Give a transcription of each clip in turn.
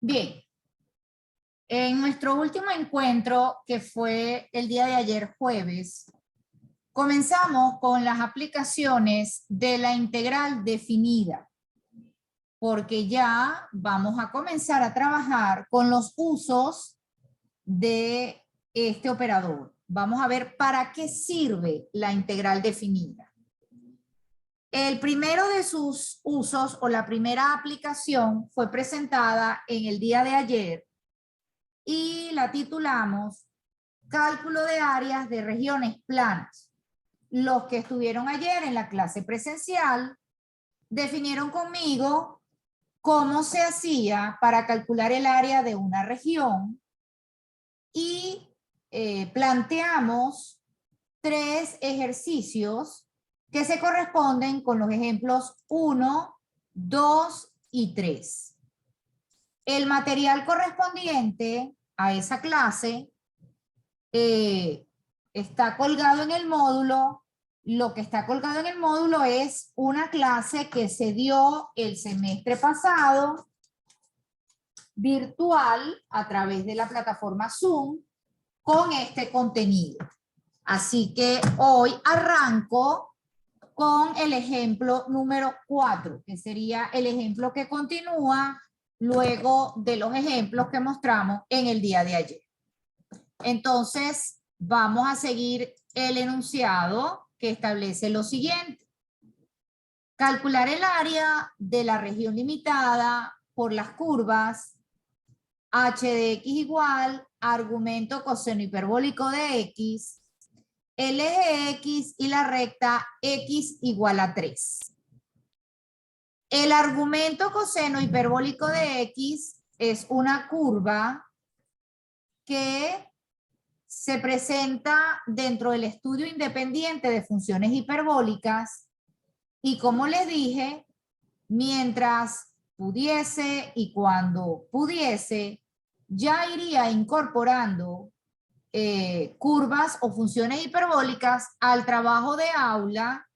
Bien, en nuestro último encuentro, que fue el día de ayer jueves, comenzamos con las aplicaciones de la integral definida, porque ya vamos a comenzar a trabajar con los usos de este operador. Vamos a ver para qué sirve la integral definida. El primero de sus usos o la primera aplicación fue presentada en el día de ayer y la titulamos Cálculo de áreas de regiones planas. Los que estuvieron ayer en la clase presencial definieron conmigo cómo se hacía para calcular el área de una región y planteamos 3 ejercicios que se corresponden con los ejemplos 1, 2 y 3. El material correspondiente a esa clase está colgado en el módulo. Lo que está colgado en el módulo es una clase que se dio el semestre pasado, virtual, a través de la plataforma Zoom, con este contenido. Así que hoy arranco con el ejemplo número 4, que sería el ejemplo que continúa luego de los ejemplos que mostramos en el día de ayer. Entonces, vamos a seguir el enunciado que establece lo siguiente. Calcular el área de la región limitada por las curvas h de x igual, argumento coseno hiperbólico de x, el eje x y la recta x igual a 3. El argumento coseno hiperbólico de x es una curva que se presenta dentro del estudio independiente de funciones hiperbólicas y, como les dije, mientras pudiese y cuando pudiese, ya iría incorporando curvas o funciones hiperbólicas al trabajo de aula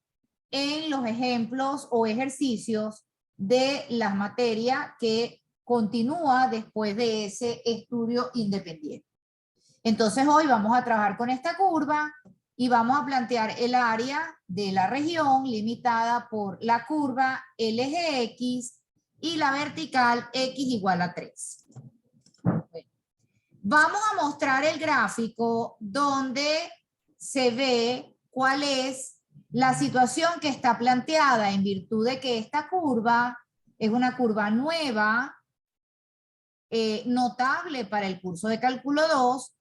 en los ejemplos o ejercicios de la materia que continúa después de ese estudio independiente. Entonces hoy vamos a trabajar con esta curva y vamos a plantear el área de la región limitada por la curva, el eje X y la vertical X igual a 3. Bueno, vamos a mostrar el gráfico donde se ve cuál es la situación que está planteada en virtud de que esta curva es una curva nueva, notable para el curso de cálculo 2,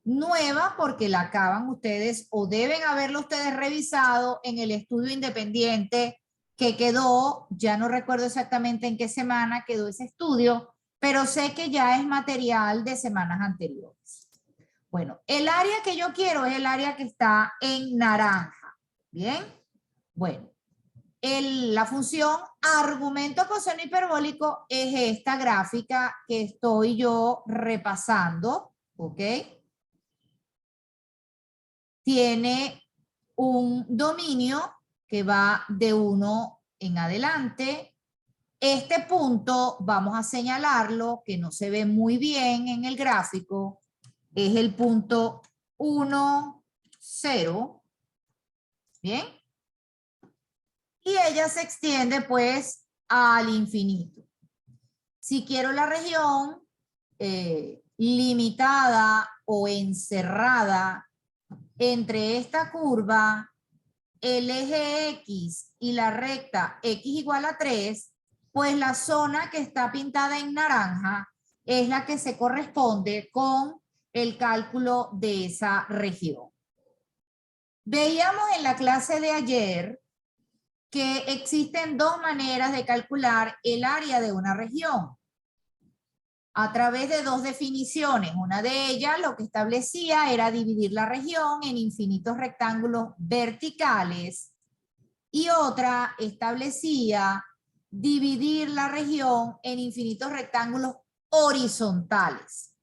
nueva porque la acaban ustedes o deben haberlo ustedes revisado en el estudio independiente que quedó, ya no recuerdo exactamente en qué semana quedó ese estudio, pero sé que ya es material de semanas anteriores. Bueno, el área que yo quiero es el área que está en naranja. ¿Bien? Bueno, la función argumento coseno hiperbólico es esta gráfica que estoy yo repasando, ¿ok? Tiene un dominio que va de 1 en adelante. Este punto vamos a señalarlo, que no se ve muy bien en el gráfico, es el punto 1, 0. ¿Bien? Y ella se extiende pues al infinito. Si quiero la región limitada o encerrada entre esta curva, el eje X y la recta X igual a 3, pues la zona que está pintada en naranja es la que se corresponde con el cálculo de esa región. Veíamos en la clase de ayer que existen 2 maneras de calcular el área de una región. A través de 2 definiciones. Una de ellas lo que establecía era dividir la región en infinitos rectángulos verticales y otra establecía dividir la región en infinitos rectángulos horizontales.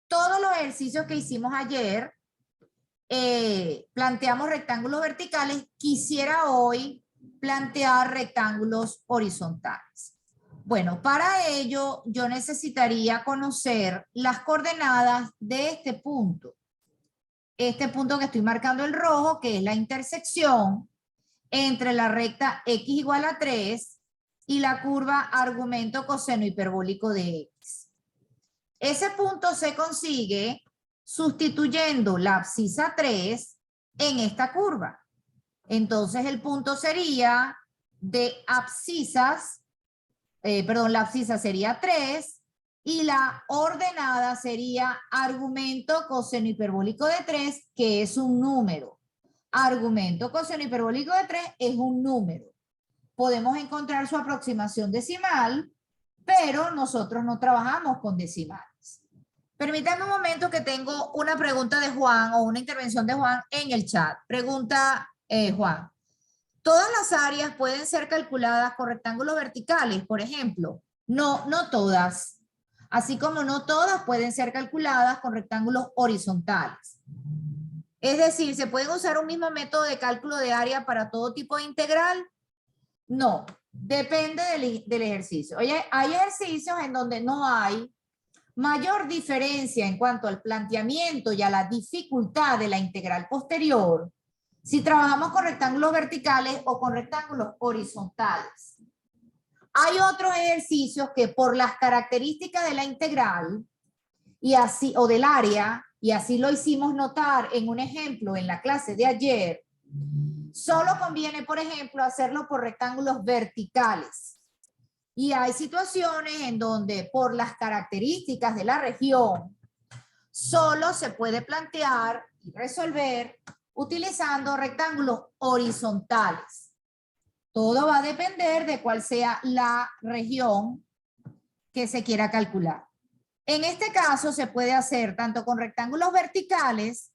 Todos los ejercicios que hicimos ayer planteamos rectángulos verticales. Quisiera hoy plantear rectángulos horizontales. Bueno, para ello yo necesitaría conocer las coordenadas de este punto. Este punto que estoy marcando en rojo, que es la intersección entre la recta x igual a 3 y la curva argumento coseno hiperbólico de x. Ese punto se consigue sustituyendo la abscisa 3 en esta curva. Entonces el punto sería de abscisas, la abscisa sería 3 y la ordenada sería argumento coseno hiperbólico de 3, que es un número. Argumento coseno hiperbólico de 3 es un número. Podemos encontrar su aproximación decimal, pero nosotros no trabajamos con decimales. Permítanme un momento que tengo una pregunta de Juan o una intervención de Juan en el chat. Pregunta Juan. ¿Todas las áreas pueden ser calculadas con rectángulos verticales, por ejemplo? No, no todas. Así como no todas pueden ser calculadas con rectángulos horizontales. Es decir, ¿se puede usar un mismo método de cálculo de área para todo tipo de integral? No, depende del ejercicio. Oye, hay ejercicios en donde no hay mayor diferencia en cuanto al planteamiento y a la dificultad de la integral posterior si trabajamos con rectángulos verticales o con rectángulos horizontales. Hay otros ejercicios que por las características de la integral y así, o del área, y así lo hicimos notar en un ejemplo en la clase de ayer, solo conviene, por ejemplo, hacerlo por rectángulos verticales. Y hay situaciones en donde por las características de la región solo se puede plantear y resolver utilizando rectángulos horizontales. Todo va a depender de cuál sea la región que se quiera calcular. En este caso se puede hacer tanto con rectángulos verticales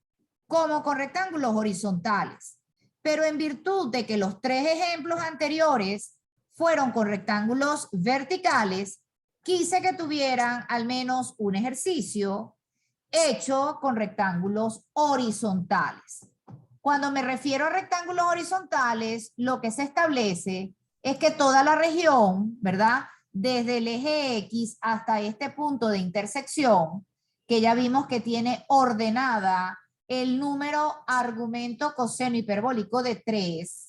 como con rectángulos horizontales. Pero en virtud de que los tres ejemplos anteriores fueron con rectángulos verticales, quise que tuvieran al menos un ejercicio hecho con rectángulos horizontales. Cuando me refiero a rectángulos horizontales, lo que se establece es que toda la región, ¿verdad? Desde el eje X hasta este punto de intersección, que ya vimos que tiene ordenada el número argumento coseno hiperbólico de 3,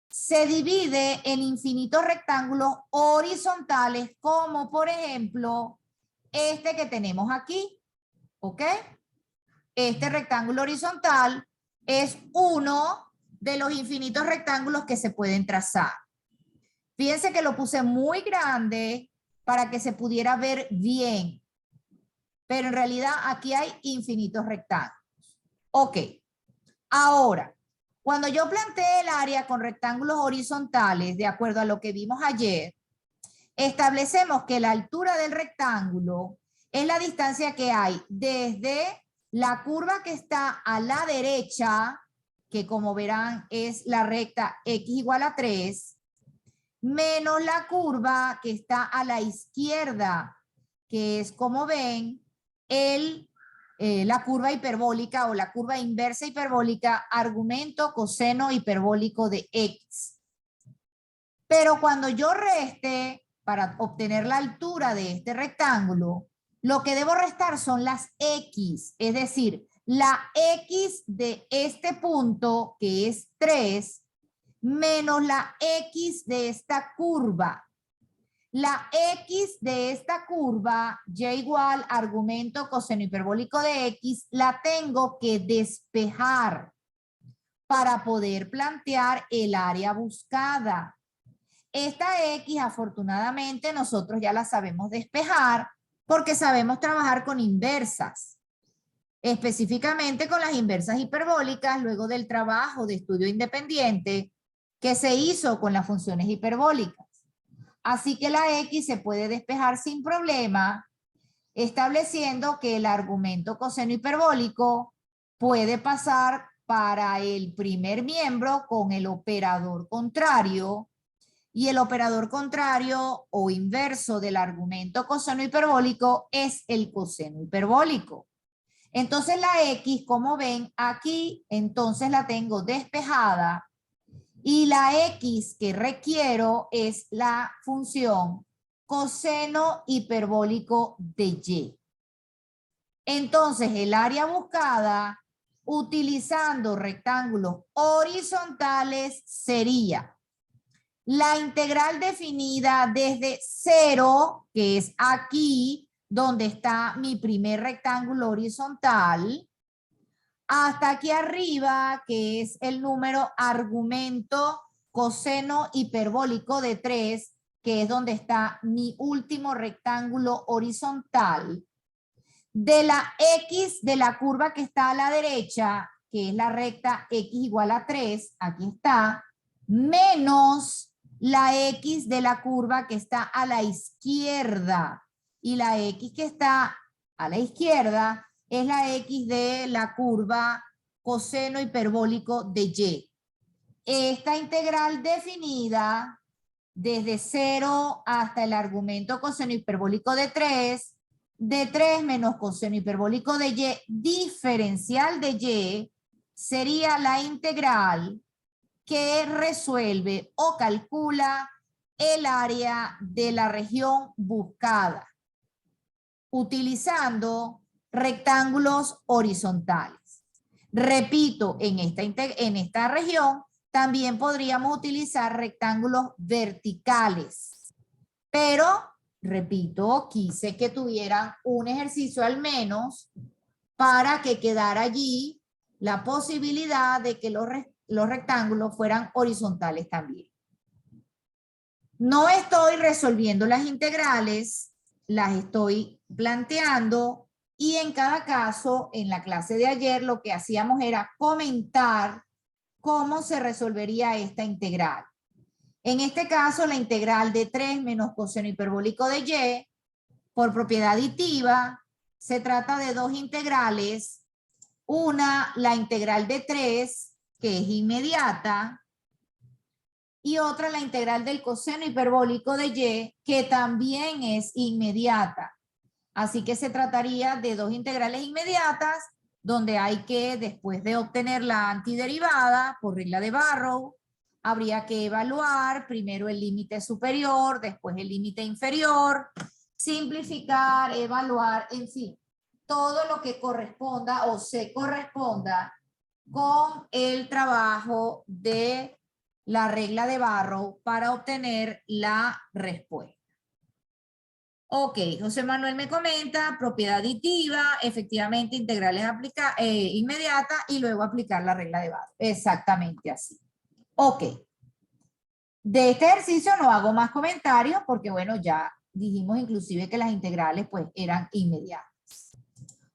se divide en infinitos rectángulos horizontales, como por ejemplo este que tenemos aquí, ¿ok? Este rectángulo horizontal es uno de los infinitos rectángulos que se pueden trazar. Fíjense que lo puse muy grande para que se pudiera ver bien, pero en realidad aquí hay infinitos rectángulos. Ok, ahora, cuando yo planteé el área con rectángulos horizontales, de acuerdo a lo que vimos ayer, establecemos que la altura del rectángulo es la distancia que hay desde la curva que está a la derecha, que como verán es la recta x igual a 3, menos la curva que está a la izquierda, que es, como ven, la curva hiperbólica o la curva inversa hiperbólica, argumento coseno hiperbólico de x. Pero cuando yo reste, para obtener la altura de este rectángulo, lo que debo restar son las x, es decir, la x de este punto, que es 3, menos la x de esta curva. La x de esta curva, y igual argumento coseno hiperbólico de x, la tengo que despejar para poder plantear el área buscada. Esta x, afortunadamente, nosotros ya la sabemos despejar porque sabemos trabajar con inversas. Específicamente con las inversas hiperbólicas, luego del trabajo de estudio independiente que se hizo con las funciones hiperbólicas. Así que la x se puede despejar sin problema, estableciendo que el argumento coseno hiperbólico puede pasar para el primer miembro con el operador contrario, y el operador contrario o inverso del argumento coseno hiperbólico es el coseno hiperbólico. Entonces la x, como ven aquí, entonces la tengo despejada Y la X que requiero es la función coseno hiperbólico de Y. Entonces, el área buscada, utilizando rectángulos horizontales, sería la integral definida desde 0, que es aquí, donde está mi primer rectángulo horizontal, hasta aquí arriba, que es el número argumento coseno hiperbólico de 3, que es donde está mi último rectángulo horizontal, de la X de la curva que está a la derecha, que es la recta X igual a 3, aquí está, menos la X de la curva que está a la izquierda. Y la X que está a la izquierda es la X de la curva coseno hiperbólico de Y. Esta integral definida desde 0 hasta el argumento coseno hiperbólico de 3 menos coseno hiperbólico de Y diferencial de Y sería la integral que resuelve o calcula el área de la región buscada utilizando rectángulos horizontales. Repito, en esta región también podríamos utilizar rectángulos verticales, pero repito, quise que tuvieran un ejercicio al menos para que quedara allí la posibilidad de que los rectángulos fueran horizontales también. No estoy resolviendo las integrales, las estoy planteando y en cada caso, en la clase de ayer, lo que hacíamos era comentar cómo se resolvería esta integral. En este caso, la integral de 3 menos coseno hiperbólico de Y, por propiedad aditiva, se trata de dos integrales. Una, la integral de 3, que es inmediata, y otra, la integral del coseno hiperbólico de Y, que también es inmediata. Así que se trataría de dos integrales inmediatas, donde hay que, después de obtener la antiderivada, por regla de Barrow, habría que evaluar primero el límite superior, después el límite inferior, simplificar, evaluar, en fin, todo lo que corresponda o se corresponda con el trabajo de la regla de Barrow para obtener la respuesta. Ok, José Manuel me comenta, propiedad aditiva, efectivamente integrales inmediata y luego aplicar la regla de Barrow. Exactamente así. Ok. De este ejercicio no hago más comentarios porque, bueno, ya dijimos inclusive que las integrales pues eran inmediatas.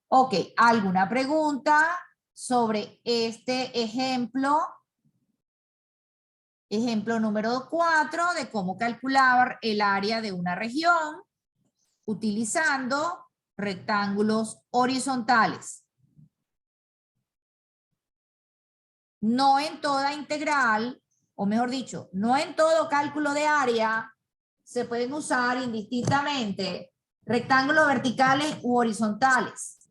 Ok, ¿alguna pregunta sobre este ejemplo? Ejemplo número 4 de cómo calcular el área de una región utilizando rectángulos horizontales. No en toda integral, o mejor dicho, no en todo cálculo de área se pueden usar indistintamente rectángulos verticales u horizontales.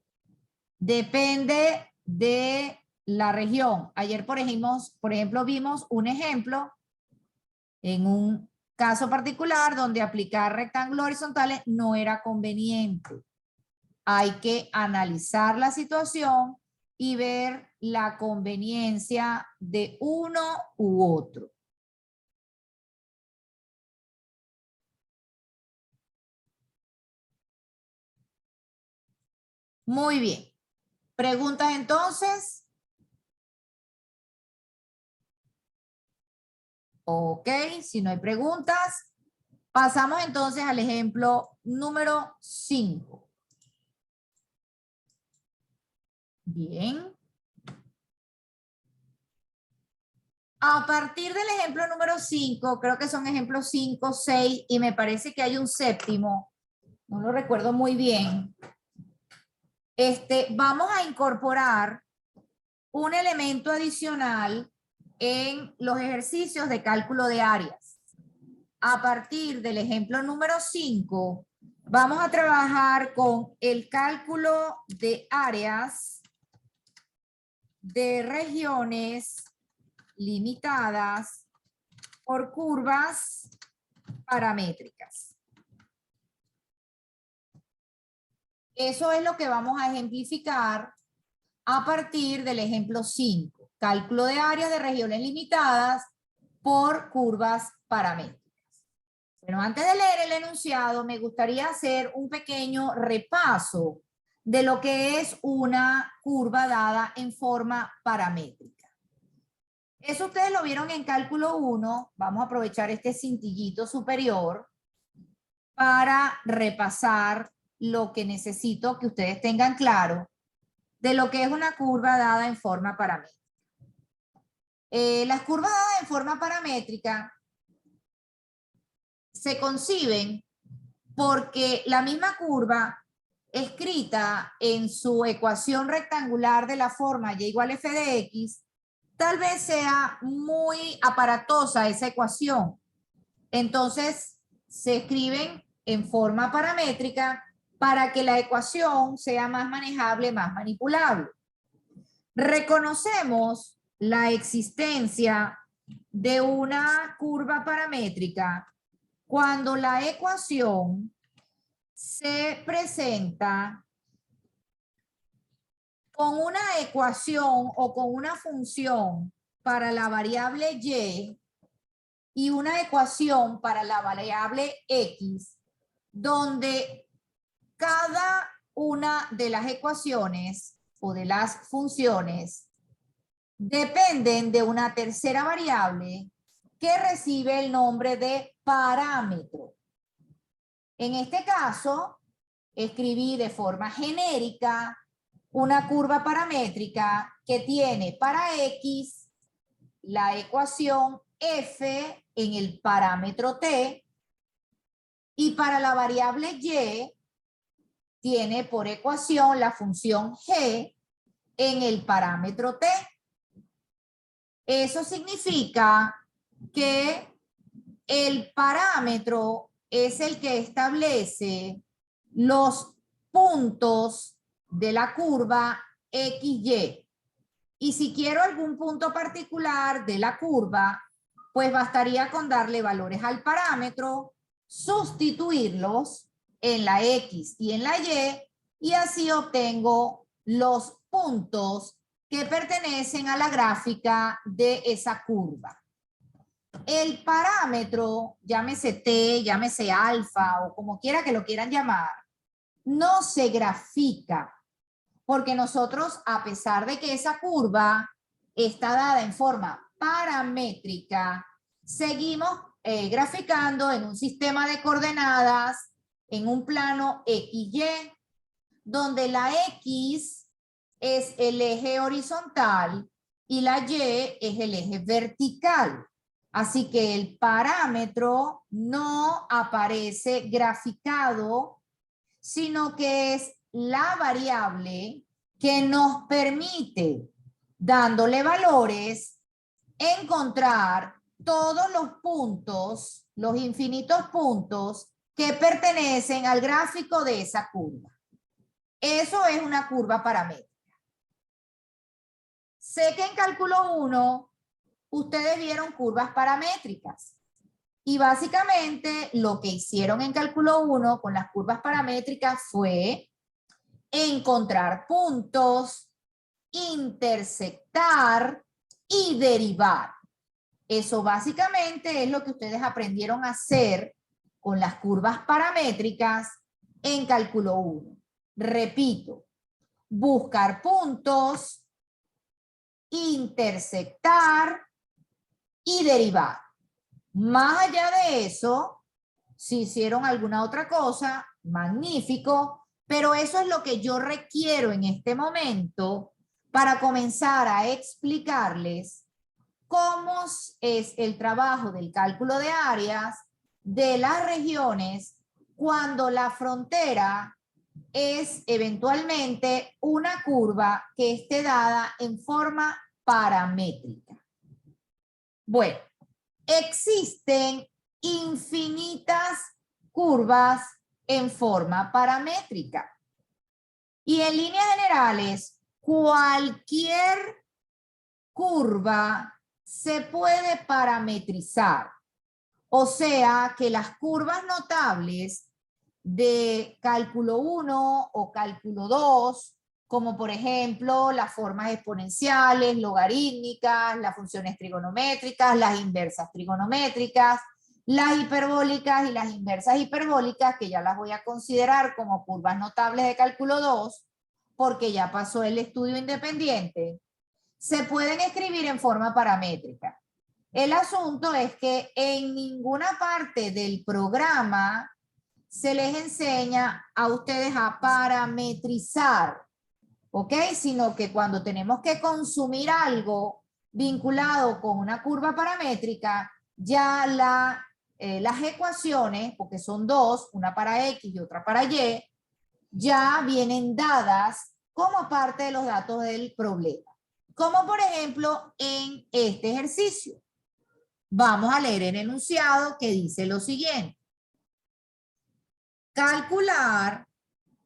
Depende de la región. Ayer, por ejemplo, vimos un ejemplo en un caso particular donde aplicar rectángulos horizontales no era conveniente. Hay que analizar la situación y ver la conveniencia de uno u otro. Muy bien. ¿Preguntas entonces? Ok, si no hay preguntas, pasamos entonces al ejemplo número 5. Bien. A partir del ejemplo número 5, creo que son ejemplos 5, 6 y me parece que hay un séptimo, no lo recuerdo muy bien. Vamos a incorporar un elemento adicional en los ejercicios de cálculo de áreas. A partir del ejemplo número 5, vamos a trabajar con el cálculo de áreas de regiones limitadas por curvas paramétricas. Eso es lo que vamos a ejemplificar a partir del ejemplo 5. Cálculo de áreas de regiones limitadas por curvas paramétricas. Bueno, antes de leer el enunciado, me gustaría hacer un pequeño repaso de lo que es una curva dada en forma paramétrica. Eso ustedes lo vieron en cálculo 1. Vamos a aprovechar este cintillito superior para repasar lo que necesito que ustedes tengan claro de lo que es una curva dada en forma paramétrica. Las curvas dadas en forma paramétrica se conciben porque la misma curva escrita en su ecuación rectangular de la forma y igual a f de x, tal vez sea muy aparatosa esa ecuación. Entonces, se escriben en forma paramétrica para que la ecuación sea más manejable, más manipulable. Reconocemos la existencia de una curva paramétrica cuando la ecuación se presenta con una ecuación o con una función para la variable y una ecuación para la variable x, donde cada una de las ecuaciones o de las funciones dependen de una tercera variable que recibe el nombre de parámetro. En este caso, escribí de forma genérica una curva paramétrica que tiene para x la ecuación f en el parámetro t y para la variable y tiene por ecuación la función g en el parámetro t. Eso significa que el parámetro es el que establece los puntos de la curva XY. Y si quiero algún punto particular de la curva, pues bastaría con darle valores al parámetro, sustituirlos en la X y en la y así obtengo los puntos que pertenecen a la gráfica de esa curva. El parámetro, llámese T, llámese alfa o como quiera que lo quieran llamar, no se grafica porque nosotros, a pesar de que esa curva está dada en forma paramétrica, seguimos graficando en un sistema de coordenadas en un plano XY, donde la X es el eje horizontal y la Y es el eje vertical. Así que el parámetro no aparece graficado, sino que es la variable que nos permite, dándole valores, encontrar todos los puntos, los infinitos puntos que pertenecen al gráfico de esa curva. Eso es una curva paramétrica. Sé que en cálculo 1 ustedes vieron curvas paramétricas. Y básicamente lo que hicieron en cálculo 1 con las curvas paramétricas fue encontrar puntos, intersectar y derivar. Eso básicamente es lo que ustedes aprendieron a hacer con las curvas paramétricas en cálculo 1. Repito, buscar puntos, intersectar y derivar. Más allá de eso, si hicieron alguna otra cosa, magnífico, pero eso es lo que yo requiero en este momento para comenzar a explicarles cómo es el trabajo del cálculo de áreas de las regiones cuando la frontera es eventualmente una curva que esté dada en forma paramétrica. Bueno, existen infinitas curvas en forma paramétrica. Y en líneas generales, cualquier curva se puede parametrizar. O sea que las curvas notables de cálculo 1 o cálculo 2, como por ejemplo las formas exponenciales, logarítmicas, las funciones trigonométricas, las inversas trigonométricas, las hiperbólicas y las inversas hiperbólicas, que ya las voy a considerar como curvas notables de cálculo 2, porque ya pasó el estudio independiente, se pueden escribir en forma paramétrica. El asunto es que en ninguna parte del programa se les enseña a ustedes a parametrizar, ¿ok? Sino que cuando tenemos que consumir algo vinculado con una curva paramétrica, ya las ecuaciones, porque son dos, una para X y otra para Y, ya vienen dadas como parte de los datos del problema. Como por ejemplo en este ejercicio. Vamos a leer el enunciado que dice lo siguiente. Calcular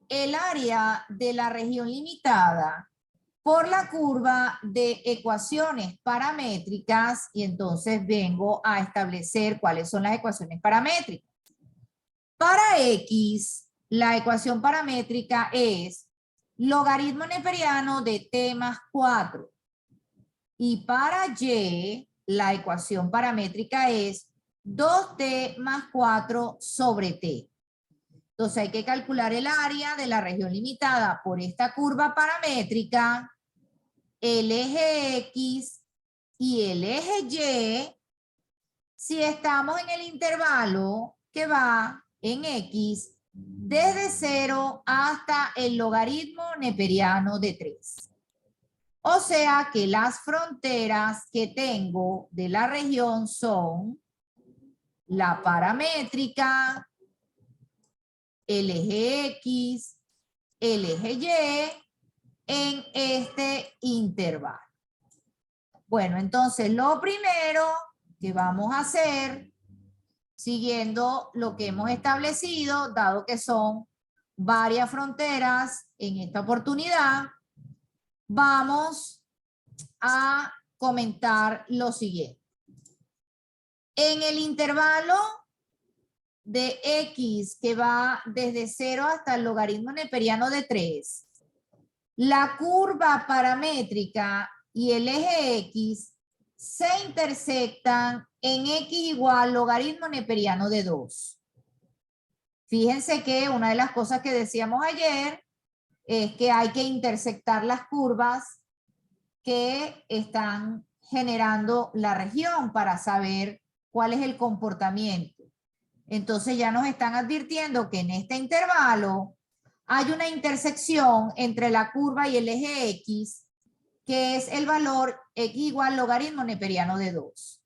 el área de la región limitada por la curva de ecuaciones paramétricas, y entonces vengo a establecer cuáles son las ecuaciones paramétricas. Para X, la ecuación paramétrica es logaritmo neperiano de t más 4. Y para Y, la ecuación paramétrica es 2t más 4 sobre t. Entonces hay que calcular el área de la región limitada por esta curva paramétrica, el eje X y el eje Y, si estamos en el intervalo que va en X desde 0 hasta el logaritmo neperiano de 3. O sea que las fronteras que tengo de la región son la paramétrica, el eje X, el eje Y en este intervalo. Bueno, entonces lo primero que vamos a hacer, siguiendo lo que hemos establecido, dado que son varias fronteras en esta oportunidad, vamos a comentar lo siguiente. En el intervalo de X que va desde 0 hasta el logaritmo neperiano de 3, la curva paramétrica y el eje X se intersectan en X igual logaritmo neperiano de 2. Fíjense que una de las cosas que decíamos ayer es que hay que intersectar las curvas que están generando la región para saber cuál es el comportamiento. Entonces ya nos están advirtiendo que en este intervalo hay una intersección entre la curva y el eje X, que es el valor X igual logaritmo neperiano de 2.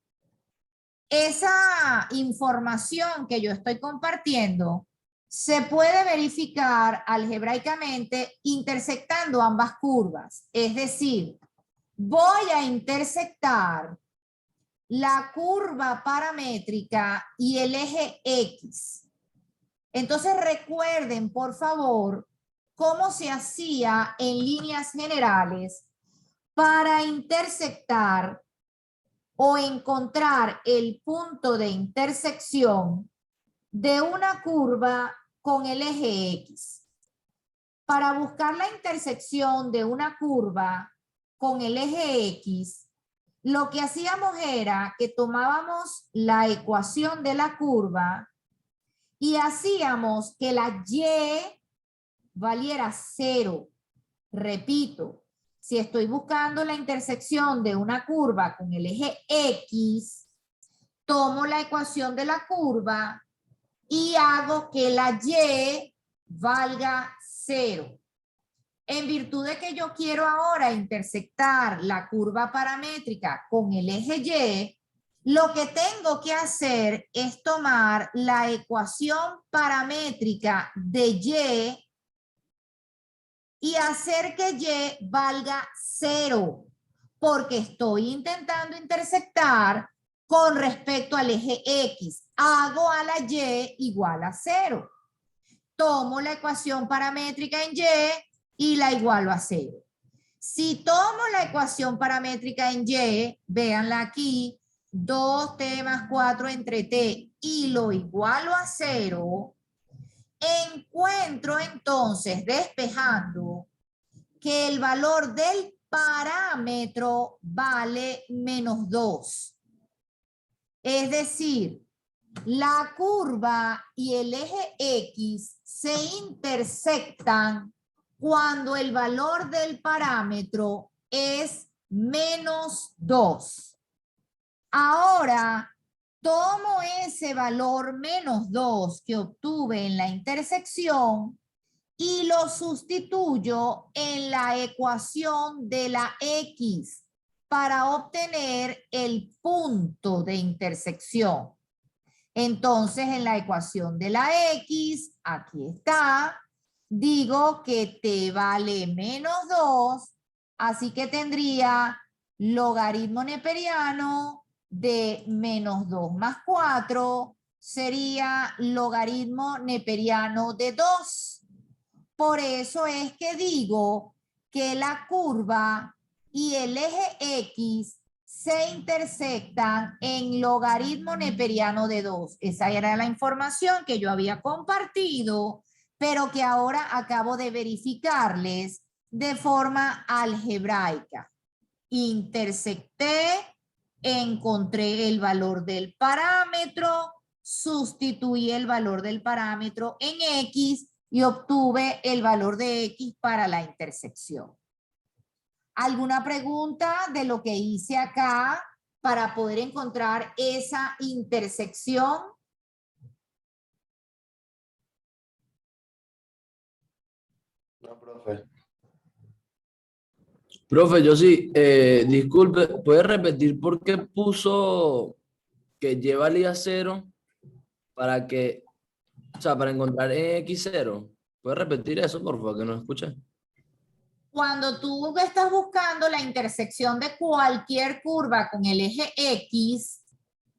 Esa información que yo estoy compartiendo se puede verificar algebraicamente intersectando ambas curvas. Es decir, voy a intersectar la curva paramétrica y el eje X. Entonces recuerden, por favor, cómo se hacía en líneas generales para intersectar o encontrar el punto de intersección de una curva con el eje X. Para buscar la intersección de una curva con el eje X, lo que hacíamos era que tomábamos la ecuación de la curva y hacíamos que la Y valiera 0. Repito, si estoy buscando la intersección de una curva con el eje X, tomo la ecuación de la curva y hago que la Y valga 0. En virtud de que yo quiero ahora intersectar la curva paramétrica con el eje Y, lo que tengo que hacer es tomar la ecuación paramétrica de Y hacer que Y valga 0, porque estoy intentando intersectar con respecto al eje X. Hago a la Y igual a 0. Tomo la ecuación paramétrica en Y la igualo a 0. Si tomo la ecuación paramétrica en Y, véanla aquí, 2t más 4 entre t y lo igualo a 0, encuentro entonces, despejando, que el valor del parámetro vale menos 2. Es decir, la curva y el eje X se intersectan cuando el valor del parámetro es menos 2. Ahora, tomo ese valor menos 2 que obtuve en la intersección y lo sustituyo en la ecuación de la X para obtener el punto de intersección. Entonces, en la ecuación de la X, aquí está, digo que t vale menos 2, así que tendría logaritmo neperiano de menos 2 más 4, sería logaritmo neperiano de 2. Por eso es que digo que la curva y el eje X se intersectan en logaritmo neperiano de 2. Esa era la información que yo había compartido, pero que ahora acabo de verificarles de forma algebraica. Intersecté, encontré el valor del parámetro, sustituí el valor del parámetro en X y obtuve el valor de X para la intersección. ¿Alguna pregunta de lo que hice acá para poder encontrar esa intersección? No, profe. Profe, yo sí, disculpe, ¿puede repetir por qué puso que Y valía 0 para que, o sea, para encontrar X0? ¿Puede repetir eso, por favor, que no escuché? Cuando tú estás buscando la intersección de cualquier curva con el eje X,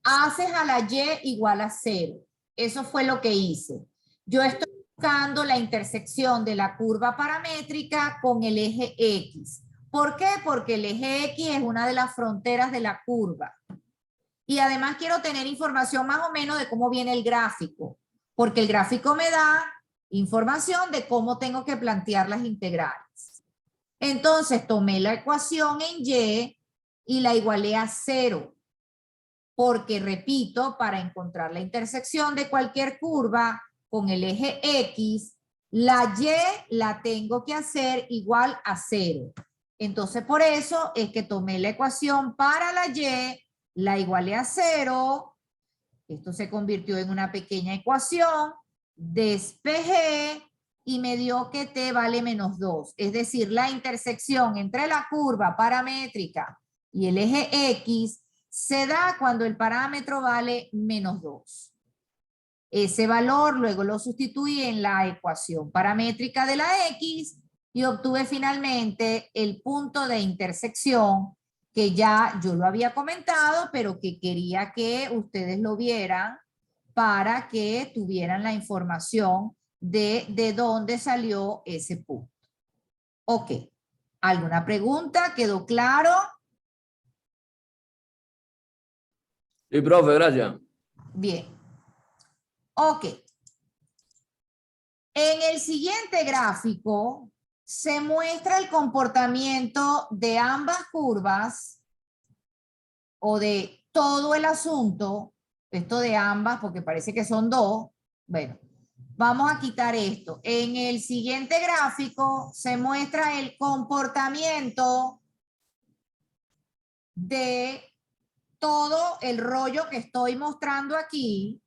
haces a la Y igual a 0. Eso fue lo que hice. Yo estoy buscando la intersección de la curva paramétrica con el eje X. ¿Por qué? Porque el eje X es una de las fronteras de la curva. Y además quiero tener información más o menos de cómo viene el gráfico, porque el gráfico me da información de cómo tengo que plantear las integrales. Entonces tomé la ecuación en y la igualé a 0. Porque, repito, para encontrar la intersección de cualquier curva con el eje X, la Y la tengo que hacer igual a 0. Entonces, por eso es que tomé la ecuación para la Y, la igualé a 0. Esto se convirtió en una pequeña ecuación, despejé y me dio que t vale menos 2. Es decir, la intersección entre la curva paramétrica y el eje X se da cuando el parámetro vale menos 2. Ese valor luego lo sustituí en la ecuación paramétrica de la X y obtuve finalmente el punto de intersección que ya yo lo había comentado, pero que quería que ustedes lo vieran para que tuvieran la información de dónde salió ese punto. Ok. ¿Alguna pregunta? ¿Quedó claro? Sí, profe, gracias. Bien. Ok. En el siguiente gráfico se muestra el comportamiento de ambas curvas o de todo el asunto, esto de ambas porque parece que son dos. Bueno, vamos a quitar esto. En el siguiente gráfico se muestra el comportamiento de todo el rollo que estoy mostrando aquí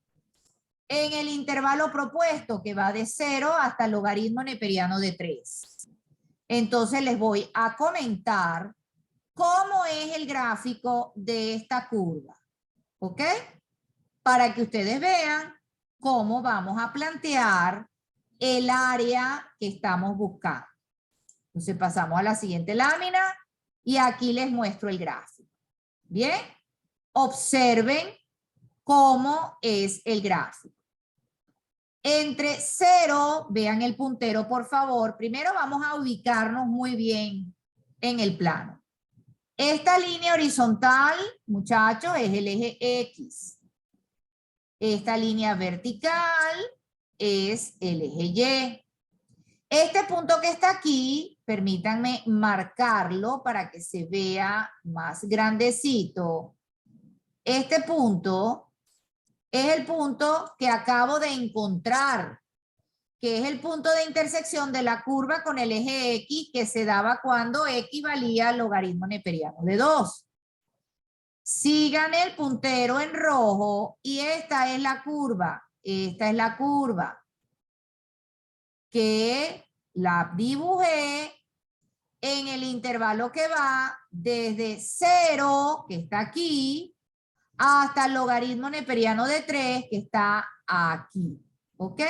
en el intervalo propuesto, que va de 0 hasta el logaritmo neperiano de 3. Entonces les voy a comentar cómo es el gráfico de esta curva. ¿Ok? Para que ustedes vean cómo vamos a plantear el área que estamos buscando. Entonces pasamos a la siguiente lámina y aquí les muestro el gráfico. Bien, observen cómo es el gráfico. Entre 0, vean el puntero por favor. Primero vamos a ubicarnos muy bien en el plano. Esta línea horizontal, muchachos, es el eje X. Esta línea vertical es el eje Y. Este punto que está aquí, permítanme marcarlo para que se vea más grandecito. Este punto es el punto que acabo de encontrar, que es el punto de intersección de la curva con el eje X que se daba cuando X valía el logaritmo neperiano de 2. Sigan el puntero en rojo y esta es la curva. Esta es la curva que la dibujé en el intervalo que va desde 0, que está aquí, hasta el logaritmo neperiano de 3, que está aquí. ¿Ok?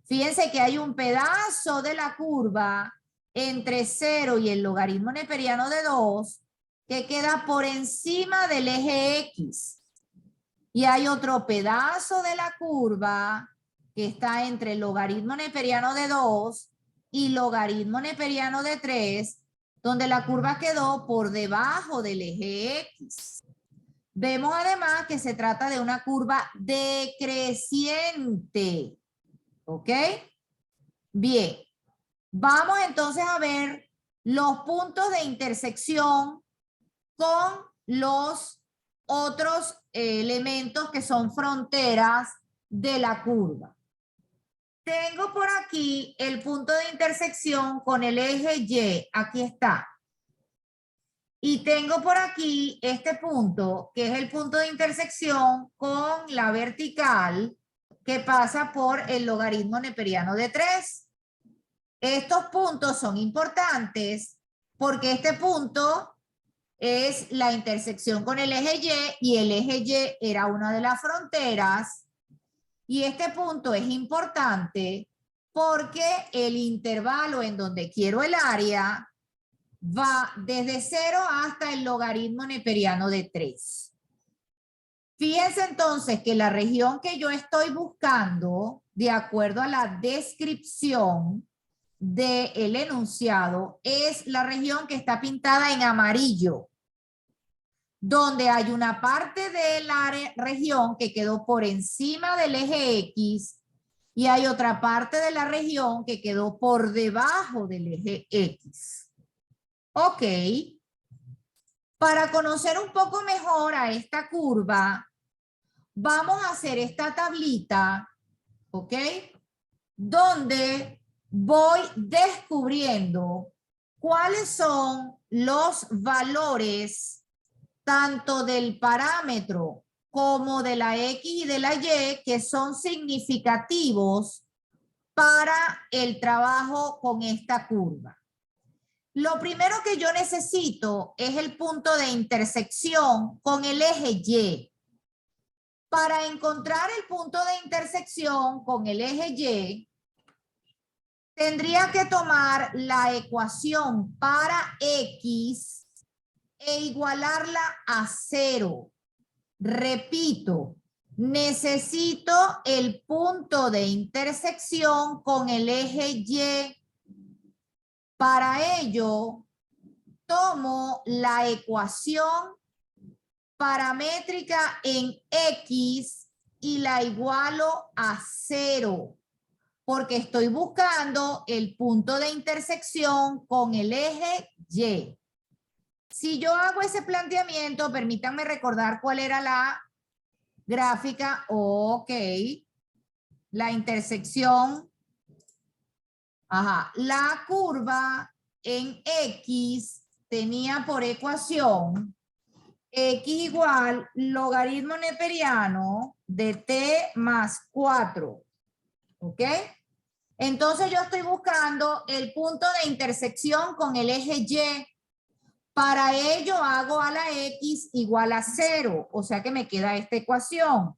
Fíjense que hay un pedazo de la curva entre 0 y el logaritmo neperiano de 2 que queda por encima del eje X. Y hay otro pedazo de la curva que está entre el logaritmo neperiano de 2 y logaritmo neperiano de 3, donde la curva quedó por debajo del eje X. Vemos además que se trata de una curva decreciente. ¿Ok? Bien. Vamos entonces a ver los puntos de intersección con los otros elementos que son fronteras de la curva. Tengo por aquí el punto de intersección con el eje Y, aquí está. Y tengo por aquí este punto, que es el punto de intersección con la vertical que pasa por el logaritmo neperiano de 3. Estos puntos son importantes porque este punto es la intersección con el eje Y el eje Y era una de las fronteras. Y este punto es importante porque el intervalo en donde quiero el área va desde 0 hasta el logaritmo neperiano de 3. Fíjense entonces que la región que yo estoy buscando, de acuerdo a la descripción del enunciado, es la región que está pintada en amarillo, donde hay una parte de la región que quedó por encima del eje X y hay otra parte de la región que quedó por debajo del eje X. Ok. Para conocer un poco mejor a esta curva, vamos a hacer esta tablita, ¿ok? Donde voy descubriendo cuáles son los valores tanto del parámetro como de la X y de la Y que son significativos para el trabajo con esta curva. Lo primero que yo necesito es el punto de intersección con el eje Y. Para encontrar el punto de intersección con el eje Y, tendría que tomar la ecuación para X e igualarla a 0. Repito, necesito el punto de intersección con el eje Y. Para ello, tomo la ecuación paramétrica en X y la igualo a 0, porque estoy buscando el punto de intersección con el eje Y. Si yo hago ese planteamiento, permítanme recordar cuál era la gráfica. Ok, la intersección. Ajá, la curva en X tenía por ecuación X igual logaritmo neperiano de t más 4. ¿Ok? Entonces yo estoy buscando el punto de intersección con el eje Y. Para ello hago a la X igual a 0. O sea que me queda esta ecuación.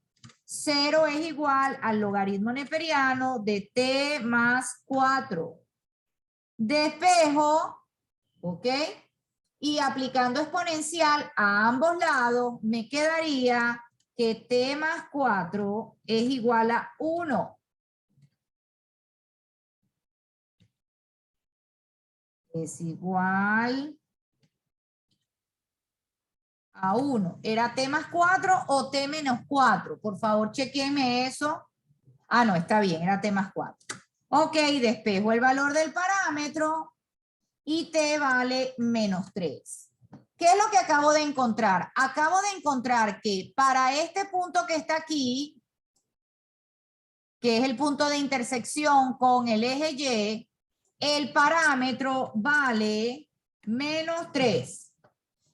0 es igual al logaritmo neperiano de t más 4. Despejo, ¿ok? Y aplicando exponencial a ambos lados, me quedaría que t más 4 es igual a 1. Es igual a 1. ¿Era t más 4 o t menos 4? Por favor, chequenme eso. Ah, no, está bien, era t más 4. Ok, despejo el valor del parámetro y t vale menos 3. ¿Qué es lo que acabo de encontrar? Acabo de encontrar que para este punto que está aquí, que es el punto de intersección con el eje Y, el parámetro vale menos 3.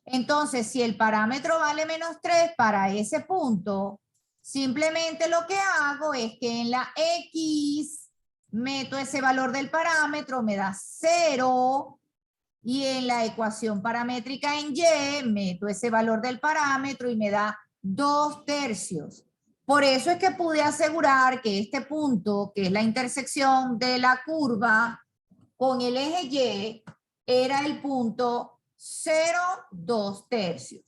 Entonces, si el parámetro vale menos 3 para ese punto, simplemente lo que hago es que en la X meto ese valor del parámetro, me da 0, y en la ecuación paramétrica en Y meto ese valor del parámetro y me da 2/3. Por eso es que pude asegurar que este punto, que es la intersección de la curva con el eje Y, era el punto 0, 2/3.